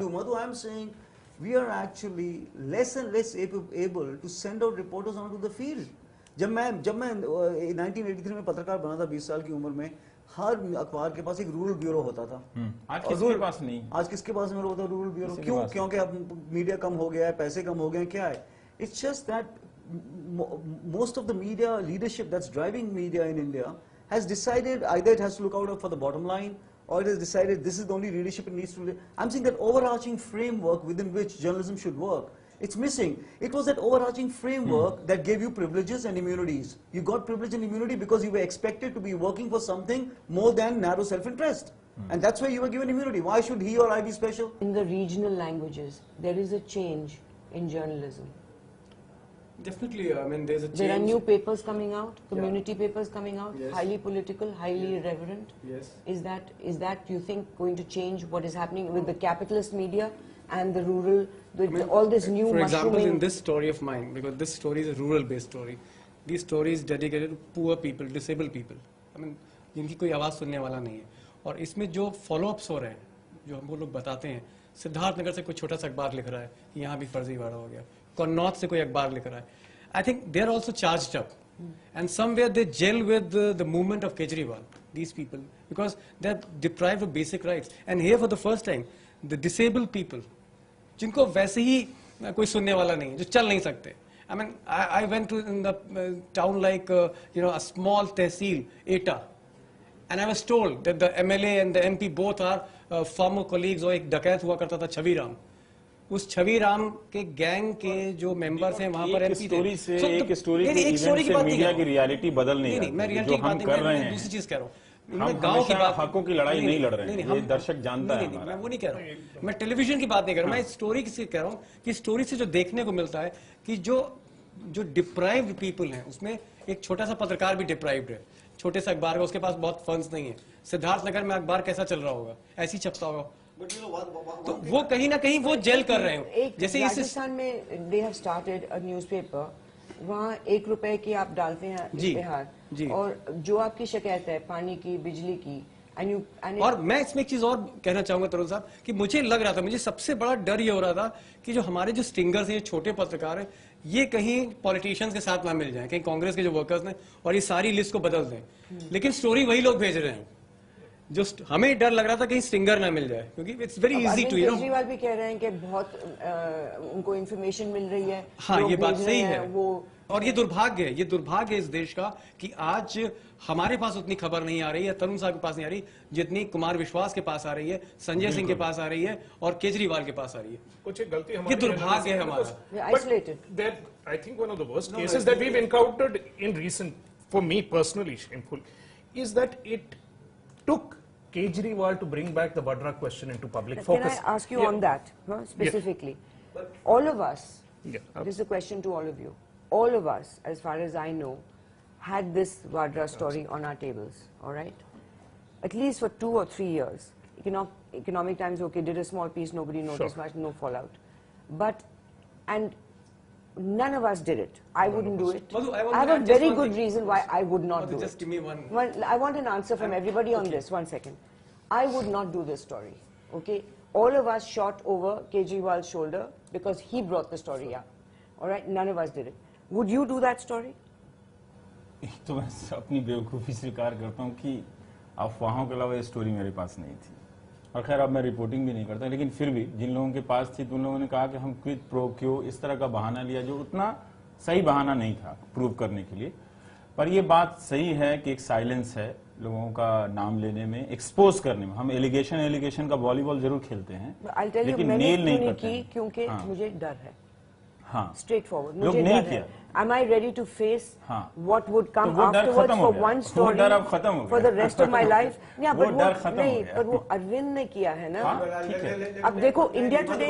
Madhu, I'm saying we are actually less and less able to send out reporters onto the field. जब मैं 1983 में पत्रकार बना था 20 साल की उम्र में, हर अखबार के पास एक रूरल ब्यूरो होता था। आज किसके पास नहीं? आज किसके पास में होता है रूरल ब्यूरो? क्यों? क्योंकि अब मीडिया कम हो गया है, पैसे कम हो गए हैं, क्या है? It's just that most of the media leadership that's driving media in India has decided either it has to look out for the bottom line, or it has decided this is the only leadership it needs to. I'm saying that overarching framework within which journalism should work, it's missing. It was that overarching framework that gave you privileges and immunities. You got privilege and immunity because you were expected to be working for something more than narrow self-interest. And that's why you were given immunity. Why should he or I be special? In the regional languages, there is a change in journalism. Definitely, I mean, there's a change. There are new papers coming out, community papers coming out, Yes. highly political, highly irreverent. Yes. Is that you think going to change what is happening with the capitalist media and the rural, all this new For example, mushrooming? in this story of mine, because this story is a rural-based story, these stories dedicated to poor people, disabled people. I mean, जिनकी कोई आवाज़ सुनने वाला नहीं है. और इसमें जो फॉलोअप्स हो रहे हैं, जो हमको लोग बताते हैं, सिद्धार्थनगर से कोई छोटा सा अखबार लिख रहा है कि यहाँ भी फर्जीवाड़ा हो गया, कन्नौज से कोई अखबार लिख रहा है. I think they are also charged up, and somewhere they gel with the movement of Kejriwal. These people, because they are deprived of basic rights, and here for the first time, the disabled people, जिनको वैसे ही कोई सुनने वाला नहीं है, जो चल नहीं सकते. I mean, I went to in the town like a small tehsil, Eta. And I was told that the MLA and the MP both are former colleagues. और एक डकैत हुआ करता था छवि राम. उस छवि राम के गैंग के जो मेंबर्स हैं वहां पर एमपी थे. एक स्टोरी की इवेंट से मीडिया की रियलिटी बदल नहीं नहीं, मैं रियलिटी की बात नहीं कर रहा हूं, दूसरी चीज कह रहा हूं. हम गांव की बात, हकों की लड़ाई नहीं लड़ रहे हैं, ये दर्शक जानता है. मैं वो नहीं कह रहा हूं, मैं टेलीविजन की बात नहीं कर रहा हूं, मैं स्टोरी की कह रहा हूं कि स्टोरी से जो देखने को मिलता है कि जो डिप्राइव्ड पीपल हैं, उसमें एक छोटा सा पत्रकार भी डिप्राइव्ड है, छोटे से अखबार का, उसके पास बहुत फंड्स नहीं है. सिद्धार्थनगर में अखबार कैसा चल रहा होगा? ऐसी छपता होगा. तो वो कहीं ना कहीं वो जेल कर रहे हो. जैसे राजस्थान में they have started a newspaper, वहाँ 1 रुपए की आप डालते हैं इश्तेहार, और जो आपकी शिकायत है पानी की, बिजली की, और मैं इसमें एक चीज और कहना चाहूंगा तरुण साहब कि मुझे लग रहा था, मुझे सबसे बड़ा डर ये हो रहा था कि जो हमारे जो स्टिंगर्स हैं, ये छोटे पत्रकार हैं, ये कहीं पॉलिटिशियंस के साथ ना मिल जाएं, कहीं कांग्रेस के जो वर्कर्स ने, और ये सारी लिस्ट को बदल दें. लेकिन स्टोरी वही लोग भेज रहे हैं. जो हमें डर लग रहा था कहीं स्टिंगर ना मिल जाए, क्योंकि it's very easy to Kejriwal भी कह रहे हैं कि बहुत उनको इन्फॉर्मेशन मिल रही है. हाँ, ये बात सही है. वो और ये दुर्भाग्य है, ये दुर्भाग्य है इस देश का कि आज हमारे पास उतनी खबर नहीं आ रही है, तरुण साहब के पास नहीं आ रही जितनी कुमार विश्वास के पास आ रही है, संजय सिंह के पास आ रही है और केजरीवाल के पास आ रही है. कुछ एक गलती ये दुर्भाग्य है हमारा. I think one of the worst cases that we've encountered in recent, for me personally shameful, is that it took Kejriwal to bring back the Vadra question into public focus. Can I ask you on that specifically? All of us, this is a question to all of you, all of us, as far as I know, had this Vadra story on our tables, all right? At least for 2 or 3 years. Economic Times, okay, did a small piece, nobody noticed much, no fallout. And none of us did it. I wouldn't do it. Madhu, I have a very good reason why I would not do it. Just give me one. Well, I want an answer from everybody on this. 1 second. I would not do this story. Okay? All of us shot over Kejriwal's shoulder because he brought the story up. All right? None of us did it. Would you do that story? तो मैं अपनी बेवकूफ़ी स्वीकार करता हूँ कि अफवाहों के अलावा ये स्टोरी मेरे पास नहीं थी. और खैर अब मैं रिपोर्टिंग भी नहीं करता, लेकिन फिर भी जिन लोगों के पास थी तो उन लोगों ने कहा कि हम क्विड प्रो क्यो इस तरह का बहाना लिया जो उतना सही बहाना नहीं था प्रूव करने के लिए. पर ये बात सही है कि एक साइलेंस है लोगों का नाम लेने में, एक्सपोज करने में. हम एलिगेशन का वॉलीबॉल जरूर खेलते हैं, लेकिन नेल नहीं करते क्योंकि मुझे डर है. हाँ, स्ट्रेट फॉरवर्ड लोग मुझे नहीं डर किया. है. Am I ready to face what would come तो afterwards for one story for the rest of my life? Yeah, but वो अरविंद ने किया है ना. अब देखो India today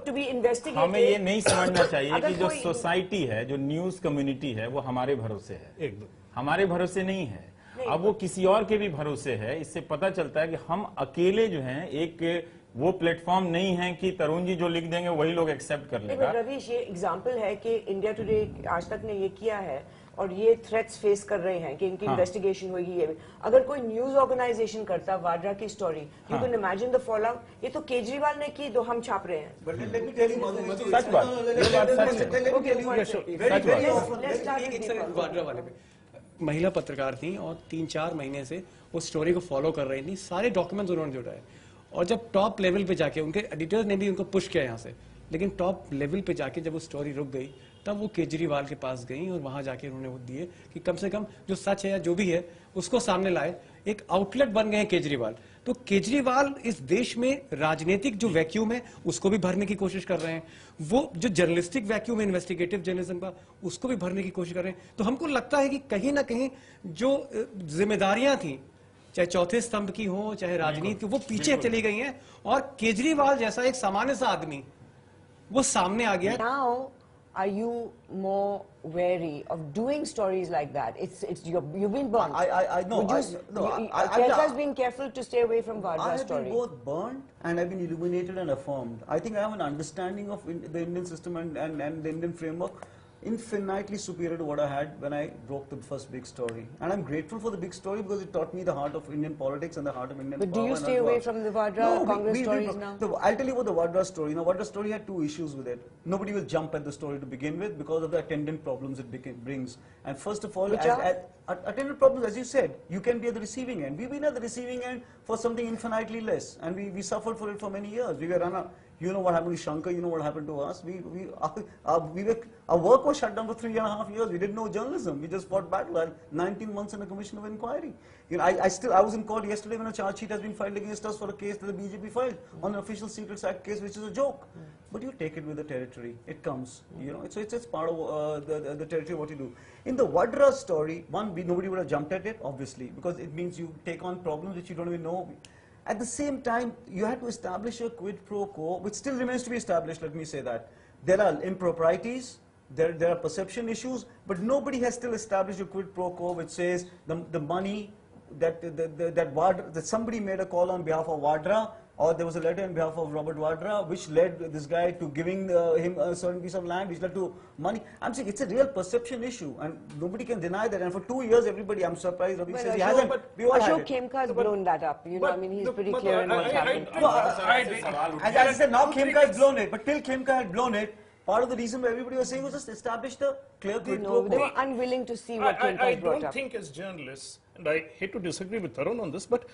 to be investigated. हमें ये नहीं समझना चाहिए कि जो सोसाइटी है, जो न्यूज कम्युनिटी है, वो हमारे भरोसे है, हमारे भरोसे नहीं है. अब वो किसी और के भी भरोसे है. इससे पता चलता है कि हम अकेले जो हैं एक वो प्लेटफॉर्म नहीं है कि तरुण जी जो लिख देंगे वही लोग एक्सेप्ट कर लेगा. रवीश, ये एग्जांपल है कि इंडिया टुडे आज तक ने ये किया है और ये थ्रेट्स फेस कर रहे हैं कि इनकी इन्वेस्टिगेशन होगी ये भी। अगर कोई न्यूज ऑर्गेनाइजेशन करता वाड्रा की story, you can imagine the fall out. ये तो केजरीवाल ने की, तो हम छाप रहे हैं। But let me tell you, Madhu, सच बात, ये बात सच है। let me tell you, very often, Let's start with एक Nepal. सेकंड वाड्रा वाले पे महिला पत्रकार थी और 3-4 महीने से उस स्टोरी को फॉलो कर रही थी, सारे डॉक्यूमेंट्स उन्होंने जुटाए और जब टॉप लेवल पे जाके उनके एडिटर्स ने भी उनको पुश किया यहाँ से, लेकिन टॉप लेवल पे जाके जब वो स्टोरी रुक गई तब वो केजरीवाल के पास गई और वहां जाके उन्होंने वो दिए कि कम से कम जो सच है या जो भी है उसको सामने लाए। एक आउटलेट बन गए हैं केजरीवाल। तो केजरीवाल इस देश में राजनीतिक जो वैक्यूम है उसको भी भरने की कोशिश कर रहे हैं, वो जो जर्नलिस्टिक वैक्यूम है इन्वेस्टिगेटिव जर्नलिज्म का उसको भी भरने की कोशिश कर रहे हैं। तो हमको लगता है कि कहीं ना कहीं जो जिम्मेदारियां थी, चाहे चौथे स्तंभ की हो चाहे राजनीति की, वो पीछे चली गई हैं और केजरीवाल जैसा एक सामान्य सा आदमी वो सामने आ गया है। Now, are you more wary of doing stories like that? You've been burned. I know. Kelka's been careful to stay away from I Vadra have story. been both burned and I've been illuminated and affirmed. I think I have an understanding of the Indian system and the Indian framework infinitely superior to what I had when I broke the first big story. And I'm grateful for the big story because it taught me the heart of Indian politics and the heart of Indian But do power you and stay all away that. from the Vadra Congress stories now? I'll tell you about the Vadra story. Now, Vadra story had two issues with it. Nobody will jump at the story to begin with because of the attendant problems it brings. And first of all, Which are? attendant problems, as you said, you can be at the receiving end. We've been at the receiving end for something infinitely less, and we suffered for it for many years. We were run a, you know what happened to Shankar, you know what happened to us. Our work was shut down for 3.5 years. We did no journalism. We just fought battle. And 19 months in a commission of inquiry. You know, I was in court yesterday when a charge sheet has been filed against us for a case that the BJP filed on an Official Secrets Act case, which is a joke. But you take it with the territory. It comes. You know, it's part of the territory of what you do. In the Vadra story, nobody would have jumped at it, obviously, because it means you take on problems which you don't even know. At the same time, you had to establish a quid pro quo, which still remains to be established, let me say that. There are improprieties, there are perception issues, but nobody has still established a quid pro quo which says the money that somebody made a call on behalf of Vadra, or there was a letter on behalf of Robert Vadra which led this guy to giving him a certain piece of land which led to money. I'm saying it's a real perception issue and nobody can deny that. And for 2 years, everybody, I'm surprised, Ravi says he hasn't. We all had Ashok it. Khemka has blown that up. You know, I mean, he's pretty clear on what's happened. As I said, now Khemka has blown it, but till Khemka had blown it, part of the reason why everybody was saying was just establish the clear quid pro No, they quo. were unwilling to see what Khemka I has brought don't up. think as journalists, and I hate to disagree with Tarun on this, but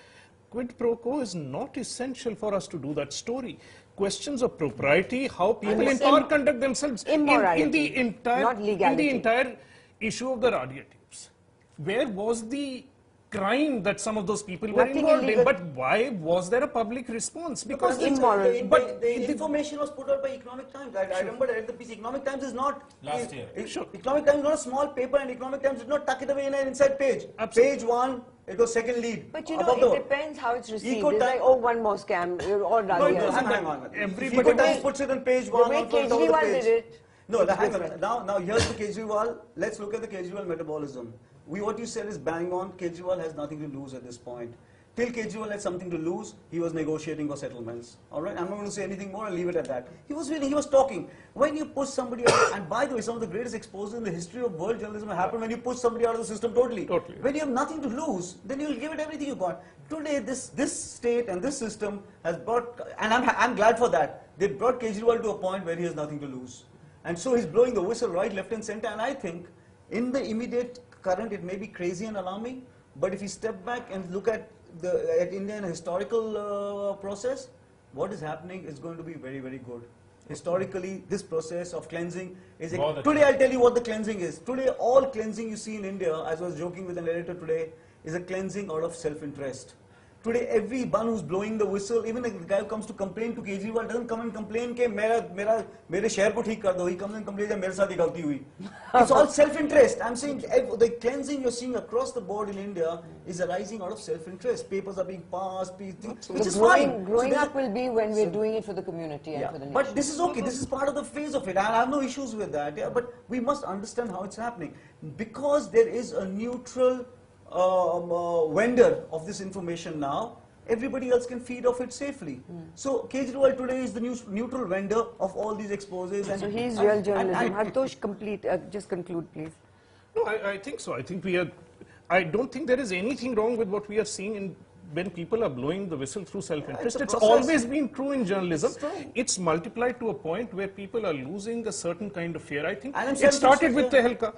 quid pro quo is not essential for us to do that story. Questions of propriety, how people in power conduct themselves in Immorality, the entire not legality. in the entire issue of the Radia tapes. Where was the crime that some of those people were Nothing involved illegal. in? But why was there a public response? Because immoral. The information was put out by Economic Times. I remember I read the piece. Economic Times is not Last year. Economic Times is not a small paper, and Economic Times did not tuck it away in an inside page. Absolutely. Page 1, it was second lead. But you know, Above the- it depends how it's received. Eco It's Time- like, oh, one more scam, or No, it Radia. doesn't. Hang on. Everybody- Eco Times puts it on page 1 way on top of the Kejriwal page. did it, No, it's hang different. on. Now here's the Kejriwal. Let's look at the Kejriwal metabolism. What you said is bang on. Kejriwal has nothing to lose at this point. Till Kejriwal had something to lose, he was negotiating for settlements. All right, I'm not going to say anything more. I'll leave it at that. He was willing. He was talking. When you push somebody out, and by the way, some of the greatest exposures in the history of world journalism happen when you push somebody out of the system totally. Totally. When you have nothing to lose, then you'll give it everything you got. Today, this state and this system has brought, and I'm glad for that. They brought Kejriwal to a point where he has nothing to lose, and so he's blowing the whistle right, left, and center. And I think, in the immediate current, it may be crazy and alarming, but if you step back and look at India in a historical process, what is happening is going to be very, very good. Historically, this process of cleansing is... Today, I'll tell you what the cleansing is. Today, all cleansing you see in India, as I was joking with an editor today, is a cleansing out of self-interest. Today, everyone who's blowing the whistle, even the guy who comes to complain to Kejriwal, doesn't come and complain कि मेरे शहर को ठीक कर दो. He comes and complains that मेरे साथ ही गलती हुई. It's all self-interest. I'm saying the cleansing you're seeing across the board in India is arising out of self-interest. Papers are being passed, which is fine. Growing up will be when we're doing it for the community and for the nation. But this is okay. This is part of the phase of it. I have no issues with that. Yeah, but we must understand how it's happening because there is a neutral vendor of this information now. Everybody else can feed off it safely. So Kejriwal today is the neutral vendor of all these exposes. And, So he's real journalism. Hartosh, just conclude, please. No, I think so. I think we are. I don't think there is anything wrong with what we are seeing in when people are blowing the whistle through self-interest. It's a It's process. always been true in journalism. It's true. It's multiplied to a point where people are losing a certain kind of fear. I think And I'm it saying started this with is Tehelka.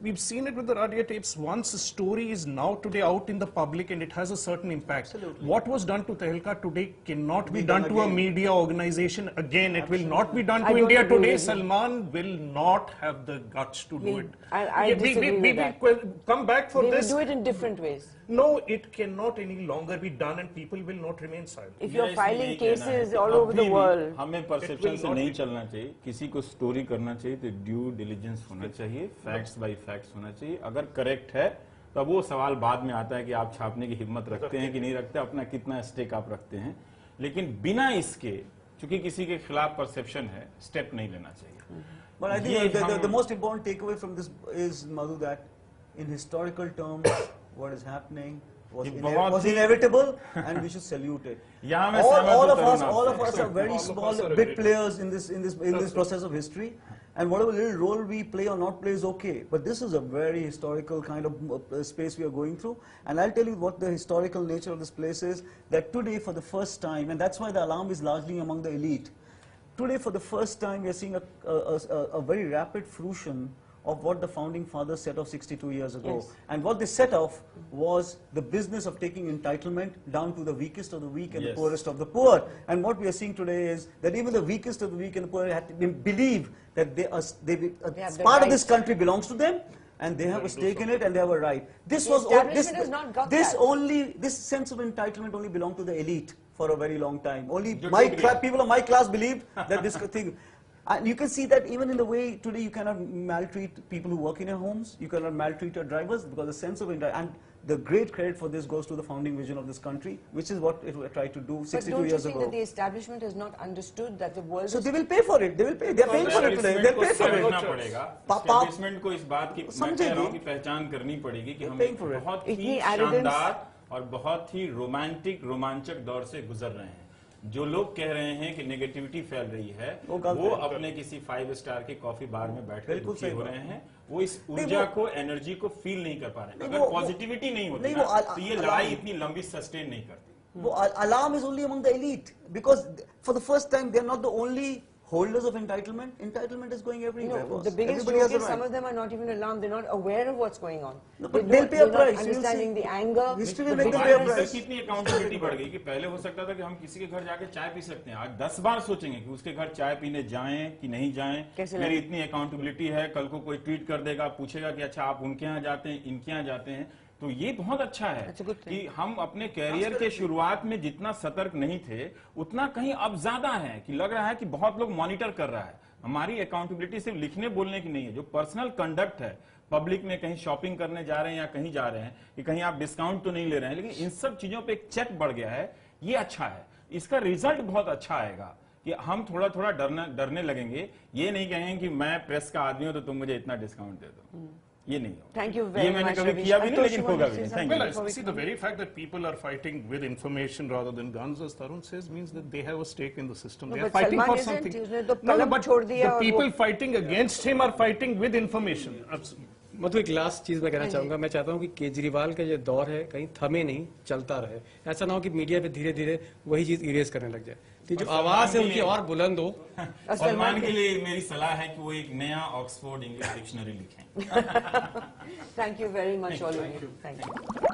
We've seen it with the Radia tapes. Once a story is now today out in the public and it has a certain impact. Absolutely. What was done to Tehelka today cannot be Be done done to a again. media organization again. It will not be done I to don't India agree today. with you. Salman will not have the guts to do it. I disagree with that. will come back for They will this. do it in different ways. No, it cannot any longer be done and people will not remain silent. If मेरा you're इसमें filing यही कहना है cases कि all over अभी the भी world, हमें It perception will से not नहीं be- चलना चाहिए. किसी को स्टोरी करना चाहिए तो ड्यू डिलीजेंस होना चाहिए, फैक्ट्स बाय फैक्ट्स होना चाहिए. अगर करेक्ट है तो वो सवाल बाद में आता है कि आप छापने की हिम्मत रखते हैं कि नहीं रखते, अपना कितना स्टेक आप रखते हैं. लेकिन बिना इसके, चूंकि किसी के खिलाफ परसेप्शन है, स्टेप नहीं लेना चाहिए. But I ये think the हम- most important takeaway from this is, Madhu, that in historical terms, what is happening was, ये बहुत was he- inevitable, and we should salute it. यहाँ मैं all, सहमत all हूँ of us, Tarun all of आपसे. us are very All of small, us are big very- players in this process of history, and whatever little role we play or not play is okay. But this is a very historical kind of space we are going through, and I'll tell you what the historical nature of this place is. That today, for the first time, and that's why the alarm is largely among the elite. Today, for the first time, we are seeing a very rapid fruition of what the founding fathers set off 62 years ago. Yes. And what they set off was the business of taking entitlement down to the weakest of the weak and the Yes. poorest of the poor. And what we are seeing today is that even the weakest of the weak and the poor have to believe that They have the part of this right. country belongs to them, and they have a stake in it, and they have a right. This The was establishment has not got that. this sense of entitlement only belonged to the elite for a very long time. Only Good my degree. people of my class believed that this thing. And you can see that even in the way today you cannot maltreat people who work in your homes, you cannot maltreat your drivers, because the sense of and the great credit for this goes to the founding vision of this country, which is what it tried to do But 62 don't you years think ago. that the establishment has not understood that the world So is they will pay for it. They will pay. They are paying for it today. They'll pay for समझना it. पड़ेगा. पापा- Establishment को इस बात की मैं समझेंगे. कह रहा हूँ कि पहचान करनी पड़ेगी कि They're हम paying एक for it. बहुत ही इतनी arrogance- शानदार और बहुत ही रोमांटिक रोमांचक दौर से गुजर रहे हैं. जो लोग कह रहे हैं कि नेगेटिविटी फैल रही है, वो गलत वो है। अपने किसी 5 स्टार के कॉफी बार में बैठ कर बिल्कुल दुखी सही हो बात। रहे हैं. वो इस नहीं, ऊर्जा वो- को, एनर्जी को फील नहीं कर पा रहे हैं. नहीं, अगर वो- पॉजिटिविटी नहीं होती नहीं, ना, वो तो ये अलार्म- लड़ाई इतनी लंबी सस्टेन नहीं करती. Alarm is only among the elite, because for the first time they are not the only holders of entitlement. Entitlement is going everywhere. No, boss. the biggest Everybody joke has a is some right. of them are not even alarmed. They're not aware of what's going on. No, but they'll pay a they're price. not You'll understanding see. the anger. History the will make them हमारे pay a bitterness. price. अंदर कितनी accountability बढ़ गई कि पहले हो सकता था कि हम किसी के घर जाके चाय पी सकते हैं. आज 10 बार सोचेंगे कि उसके घर चाय पीने जाएं कि नहीं जाएं. कैसे मेरी लगे? इतनी अकाउंटेबिलिटी है. कल को कोई ट्वीट कर देगा, पूछेगा कि अच्छा आप उनके यहाँ जाते हैं, इनके यहाँ जाते हैं. तो ये बहुत अच्छा है That's a good thing. कि हम अपने कैरियर के शुरुआत में जितना सतर्क नहीं थे, उतना कहीं अब ज्यादा है कि लग रहा है कि बहुत लोग मॉनिटर कर रहा है. हमारी अकाउंटेबिलिटी सिर्फ लिखने बोलने की नहीं है, जो पर्सनल कंडक्ट है, पब्लिक में कहीं शॉपिंग करने जा रहे हैं या कहीं जा रहे हैं कि कहीं आप डिस्काउंट तो नहीं ले रहे हैं, लेकिन इन सब चीजों पे एक चेक बढ़ गया है. ये अच्छा है. इसका रिजल्ट बहुत अच्छा आएगा कि हम थोड़ा थोड़ा डरने लगेंगे. ये नहीं कहेंगे कि मैं प्रेस का आदमी हूं तो तुम मुझे इतना डिस्काउंट दे दो. ये नहीं होगा. Thank you ये very मैंने much, कभी Ravish. किया भी नहीं, Santosh, लेकिन you want होगा to भी say नहीं. something Thank you. Well, before we see, the conclude? very fact that people are fighting with information rather than guns, as Tarun says, means that they have a stake in the system. No, They are but fighting Salman for isn't. something. उसने तो कलम छोड़ दिया the और people वो- fighting against him are fighting with information. मतलब एक last चीज मैं कहना चाहूंगा. मैं चाहता हूं कि केजरीवाल का जो दौर है कहीं थमे नहीं, चलता रहे. ऐसा ना हो कि मीडिया पे धीरे धीरे वही चीज इरेज करने लग जाए. कि जो आवाज है उनकी और बुलंद हो. सलमान के लिए मेरी सलाह है कि वो एक नया ऑक्सफोर्ड इंग्लिश डिक्शनरी लिखें. Thank you very much, all of you. Thank you.